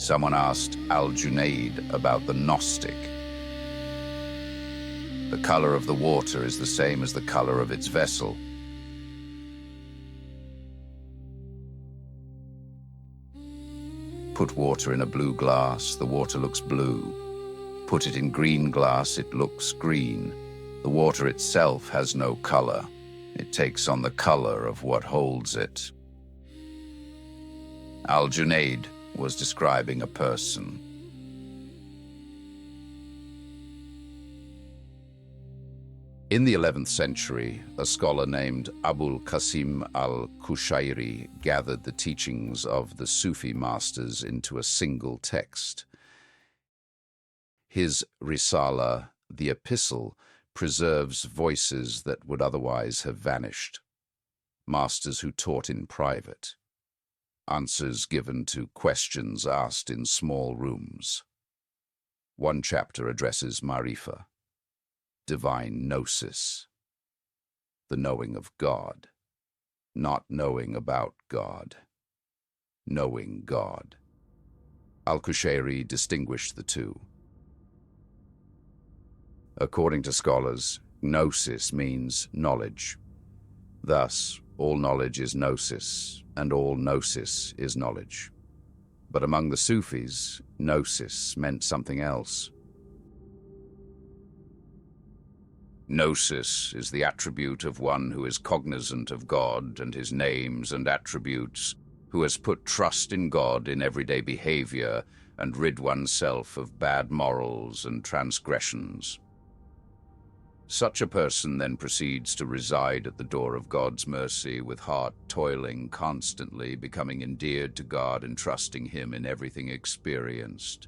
Someone asked Al-Junayd about the Gnostic. The color of the water is the same as the color of its vessel. Put water in a blue glass, the water looks blue. Put it in green glass, it looks green. The water itself has no color. It takes on the color of what holds it. Al-Junayd was describing a person. In the 11th century, a scholar named Abul Qasim al-Qushayri gathered the teachings of the Sufi masters into a single text. His Risala, the epistle, preserves voices that would otherwise have vanished. Masters who taught in private. Answers given to questions asked in small rooms. One chapter addresses Marifa, divine Gnosis, the knowing of God, not knowing about God, knowing God. Al-Qushayri distinguished the two. According to scholars, Gnosis means knowledge. Thus, all knowledge is Gnosis, and all Gnosis is knowledge. But among the Sufis, Gnosis meant something else. Gnosis is the attribute of one who is cognizant of God and his names and attributes, who has put trust in God in everyday behavior and rid oneself of bad morals and transgressions. Such a person then proceeds to reside at the door of God's mercy with heart toiling constantly, becoming endeared to God and trusting Him in everything experienced.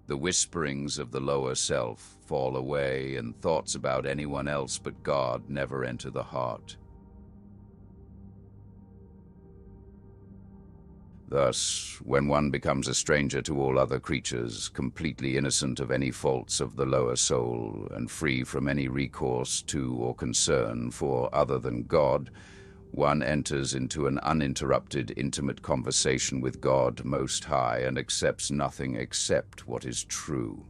The whisperings of the lower self fall away and thoughts about anyone else but God never enter the heart. Thus, when one becomes a stranger to all other creatures, completely innocent of any faults of the lower soul, and free from any recourse to or concern for other than God, one enters into an uninterrupted, intimate conversation with God Most High and accepts nothing except what is true.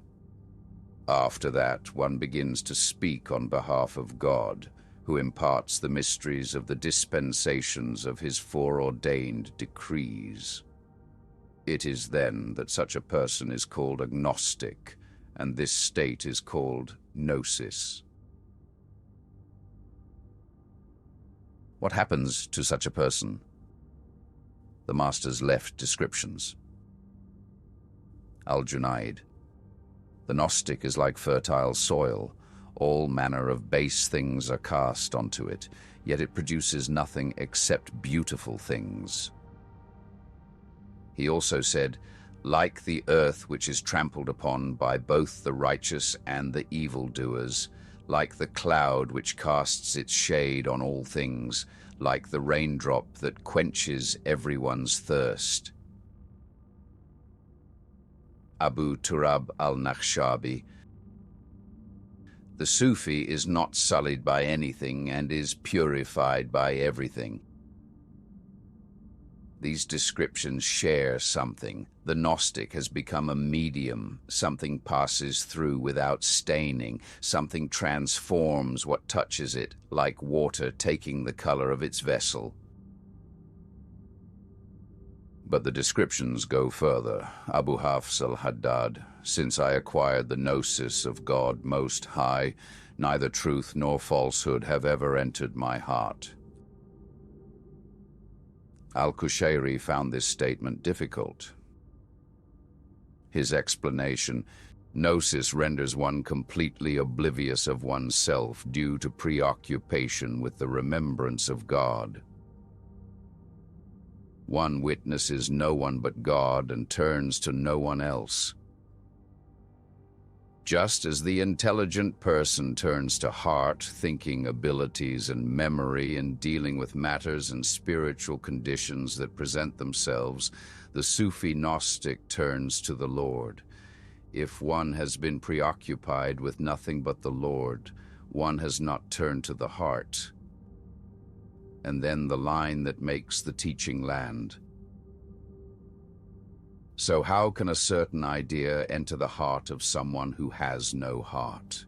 After that, one begins to speak on behalf of God, who imparts the mysteries of the dispensations of his foreordained decrees. It is then that such a person is called a Gnostic, and this state is called Gnosis. What happens to such a person? The masters left descriptions. Al-Junayd. The Gnostic is like fertile soil. All manner of base things are cast onto it, yet it produces nothing except beautiful things. He also said, like the earth which is trampled upon by both the righteous and the evildoers, like the cloud which casts its shade on all things, like the raindrop that quenches everyone's thirst. Abu Turab al-Nakhshabi. The Sufi is not sullied by anything and is purified by everything. These descriptions share something. The Gnostic has become a medium. Something passes through without staining. Something transforms what touches it, like water taking the color of its vessel. But the descriptions go further. Abu Hafs al-Haddad, since I acquired the gnosis of God Most High, neither truth nor falsehood have ever entered my heart. Al-Qushayri found this statement difficult. His explanation, Gnosis renders one completely oblivious of oneself due to preoccupation with the remembrance of God. One witnesses no one but God and turns to no one else. Just as the intelligent person turns to heart, thinking abilities, and memory in dealing with matters and spiritual conditions that present themselves, the Sufi Gnostic turns to the Lord. If one has been preoccupied with nothing but the Lord, one has not turned to the heart. And then the line that makes the teaching land. So how can a certain idea enter the heart of someone who has no heart?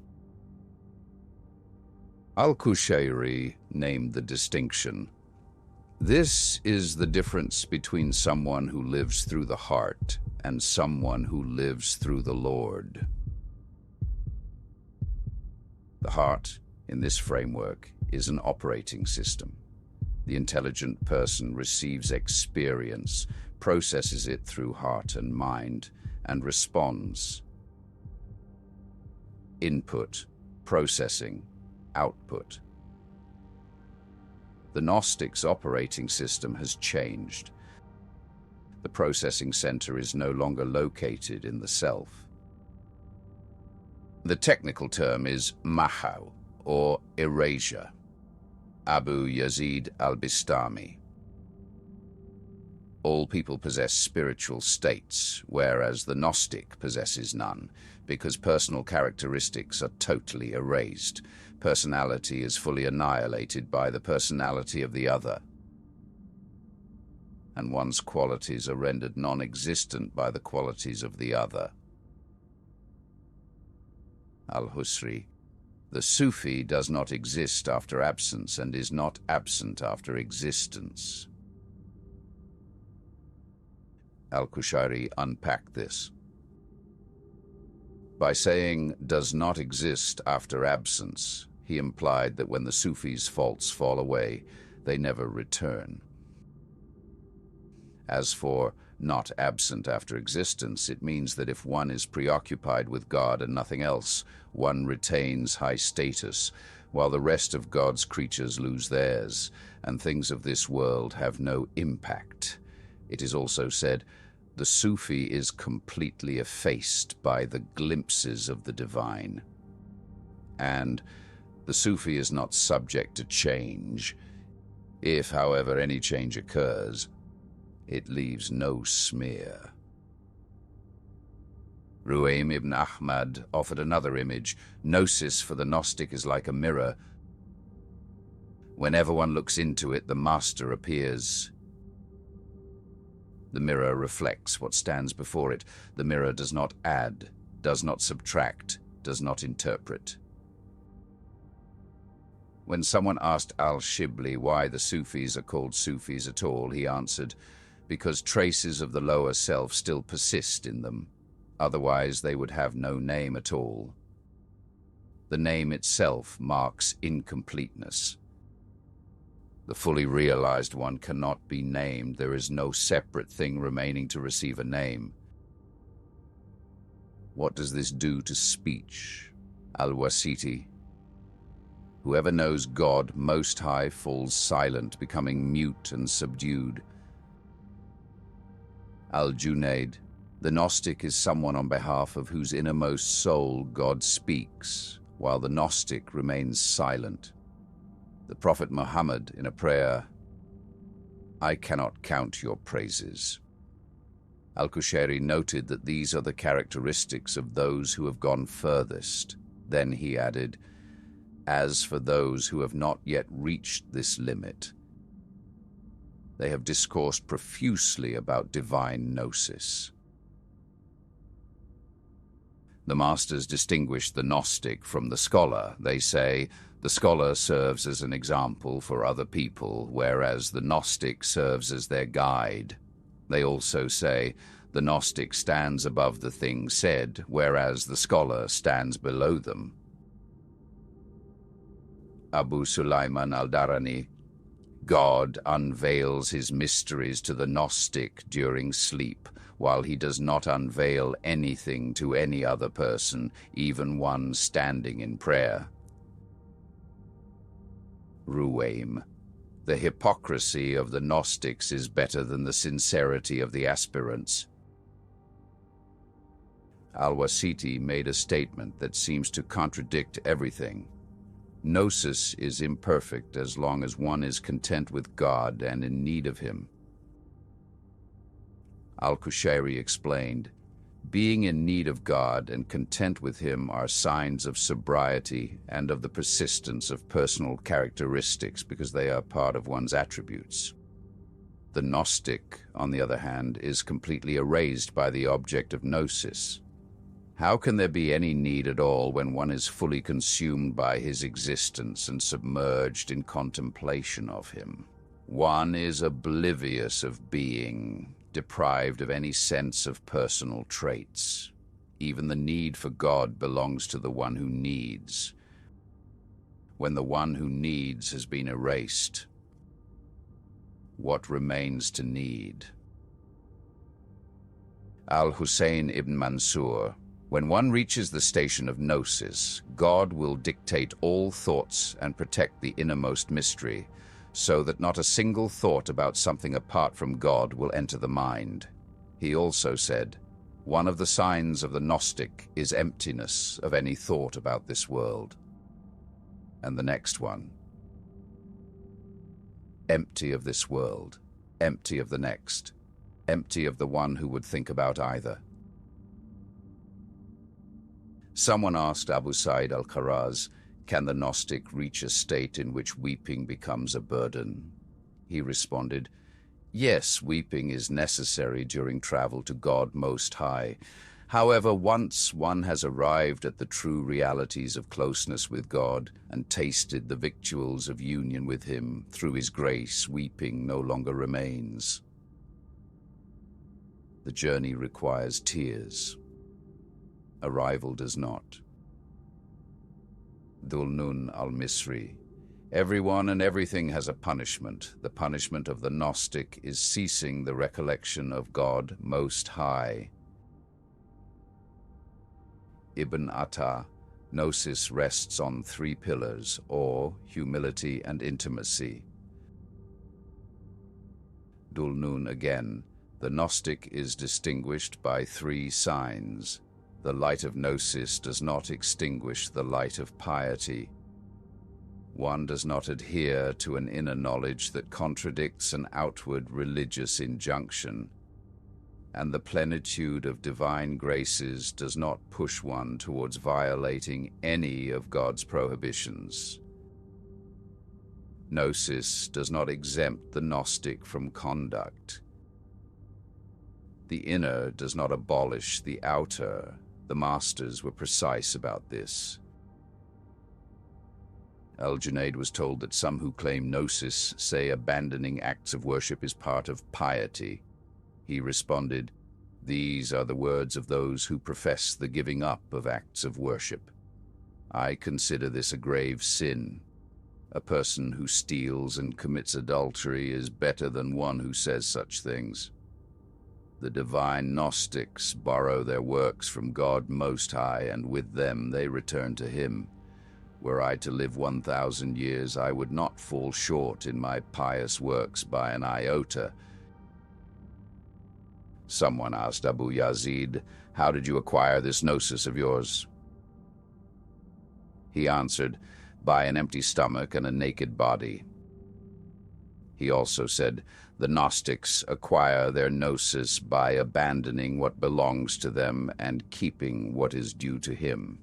Al-Qushayri named the distinction. This is the difference between someone who lives through the heart and someone who lives through the Lord. The heart, in this framework, is an operating system. The intelligent person receives experience, processes it through heart and mind, and responds. Input, processing, output. The Gnostics' operating system has changed. The processing center is no longer located in the self. The technical term is Maha, or Erasure. Abu Yazid al-Bistami. All people possess spiritual states, whereas the Gnostic possesses none, because personal characteristics are totally erased. Personality is fully annihilated by the personality of the other, and one's qualities are rendered non-existent by the qualities of the other. Al-misri. The Sufi does not exist after absence and is not absent after existence. Al-Qushayri unpacked this. By saying does not exist after absence, he implied that when the Sufis' faults fall away, they never return. As for not absent after existence, it means that if one is preoccupied with God and nothing else, one retains high status, while the rest of God's creatures lose theirs, and things of this world have no impact. It is also said, the Sufi is completely effaced by the glimpses of the divine. And the Sufi is not subject to change. If, however, any change occurs, it leaves no smear. Ruhaym ibn Ahmad offered another image. Gnosis for the Gnostic is like a mirror. Whenever one looks into it, the master appears. The mirror reflects what stands before it. The mirror does not add, does not subtract, does not interpret. When someone asked al-Shibli why the Sufis are called Sufis at all, he answered, because traces of the lower self still persist in them. Otherwise, they would have no name at all. The name itself marks incompleteness. The fully realized one cannot be named. There is no separate thing remaining to receive a name. What does this do to speech? Al-Wasiti. Whoever knows God Most High falls silent, becoming mute and subdued. Al-Junayd. The Gnostic is someone on behalf of whose innermost soul God speaks, while the Gnostic remains silent. The Prophet Muhammad, in a prayer, I cannot count your praises. Al-Qushayri noted that these are the characteristics of those who have gone furthest. Then he added, as for those who have not yet reached this limit, they have discoursed profusely about divine gnosis. The masters distinguish the Gnostic from the scholar. They say, the scholar serves as an example for other people, whereas the Gnostic serves as their guide. They also say, the Gnostic stands above the things said, whereas the scholar stands below them. Abu Sulaiman al-Darani. God unveils his mysteries to the Gnostic during sleep, while he does not unveil anything to any other person, even one standing in prayer. Ruhaym. The hypocrisy of the Gnostics is better than the sincerity of the aspirants. Al-Wasiti made a statement that seems to contradict everything. Gnosis is imperfect as long as one is content with God and in need of him. Al-Qushayri explained, being in need of God and content with him are signs of sobriety and of the persistence of personal characteristics because they are part of one's attributes. The Gnostic, on the other hand, is completely erased by the object of Gnosis. How can there be any need at all when one is fully consumed by his existence and submerged in contemplation of him? One is oblivious of being, deprived of any sense of personal traits. Even the need for God belongs to the one who needs. When the one who needs has been erased, what remains to need? Al-Husayn ibn Mansur: when one reaches the station of Gnosis, God will dictate all thoughts and protect the innermost mystery, so that not a single thought about something apart from God will enter the mind. He also said, one of the signs of the Gnostic is emptiness of any thought about this world. And the next one, empty of this world, empty of the next, empty of the one who would think about either. Someone asked Abu Sa'id al-Kharaz, can the Gnostic reach a state in which weeping becomes a burden? He responded, yes, weeping is necessary during travel to God Most High. However, once one has arrived at the true realities of closeness with God and tasted the victuals of union with Him, through His grace, weeping no longer remains. The journey requires tears. Arrival does not. Dhu'l-nun, al-misri. Everyone and everything has a punishment. The punishment of the Gnostic is ceasing the recollection of God Most High. Ibn Atta: Gnosis rests on three pillars: awe, humility, and intimacy. Dhu'l-nun again: the Gnostic is distinguished by three signs. The light of Gnosis does not extinguish the light of piety. One does not adhere to an inner knowledge that contradicts an outward religious injunction, and the plenitude of divine graces does not push one towards violating any of God's prohibitions. Gnosis does not exempt the Gnostic from conduct. The inner does not abolish the outer. The masters were precise about this. Al-Junayd was told that some who claim Gnosis say abandoning acts of worship is part of piety. He responded, these are the words of those who profess the giving up of acts of worship. I consider this a grave sin. A person who steals and commits adultery is better than one who says such things. The divine Gnostics borrow their works from God Most High, and with them they return to Him. Were I to live 1,000 years, I would not fall short in my pious works by an iota. Someone asked Abu Yazid, how did you acquire this Gnosis of yours? He answered, by an empty stomach and a naked body. He also said, the Gnostics acquire their Gnosis by abandoning what belongs to them and keeping what is due to Him.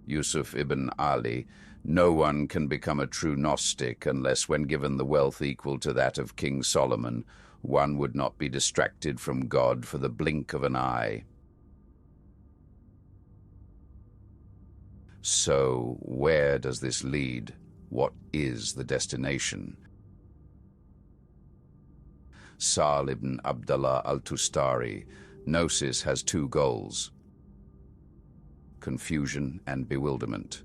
Yusuf ibn Ali: no one can become a true Gnostic unless, when given the wealth equal to that of King Solomon, one would not be distracted from God for the blink of an eye. So, where does this lead? What is the destination? Sa'al ibn Abdullah al-Tustari: Gnosis has two goals: confusion and bewilderment.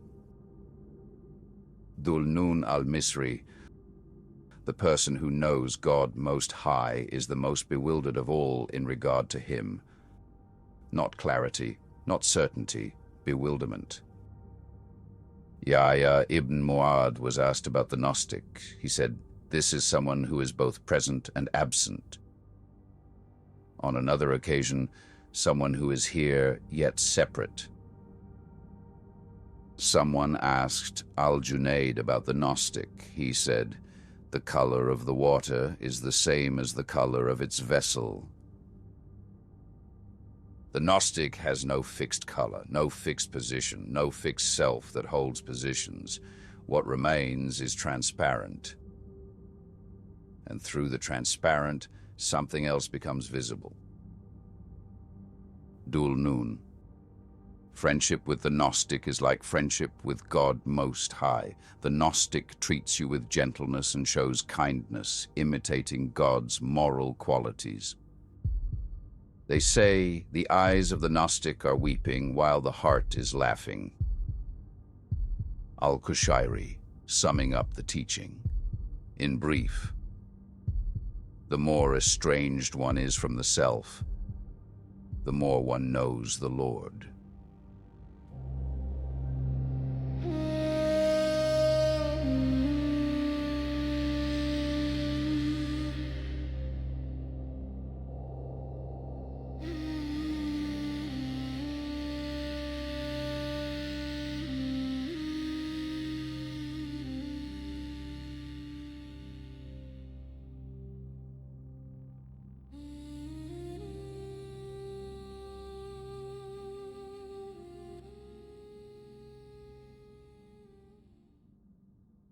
Dhu'l-nun al-misri: the person who knows God Most High is the most bewildered of all in regard to Him. Not clarity, not certainty, bewilderment. Yahya ibn Mu'ad was asked about the Gnostic. He said, this is someone who is both present and absent. On another occasion, someone who is here yet separate. Someone asked Al-Junayd about the Gnostic. He said, the color of the water is the same as the color of its vessel. The Gnostic has no fixed color, no fixed position, no fixed self that holds positions. What remains is transparent. and through the transparent, something else becomes visible. Dhu'l-nun. Friendship with the Gnostic is like friendship with God Most High. The Gnostic treats you with gentleness and shows kindness, imitating God's moral qualities. They say the eyes of the Gnostic are weeping while the heart is laughing. Al-Qushayri, summing up the teaching. In brief, the more estranged one is from the self, the more one knows the Lord.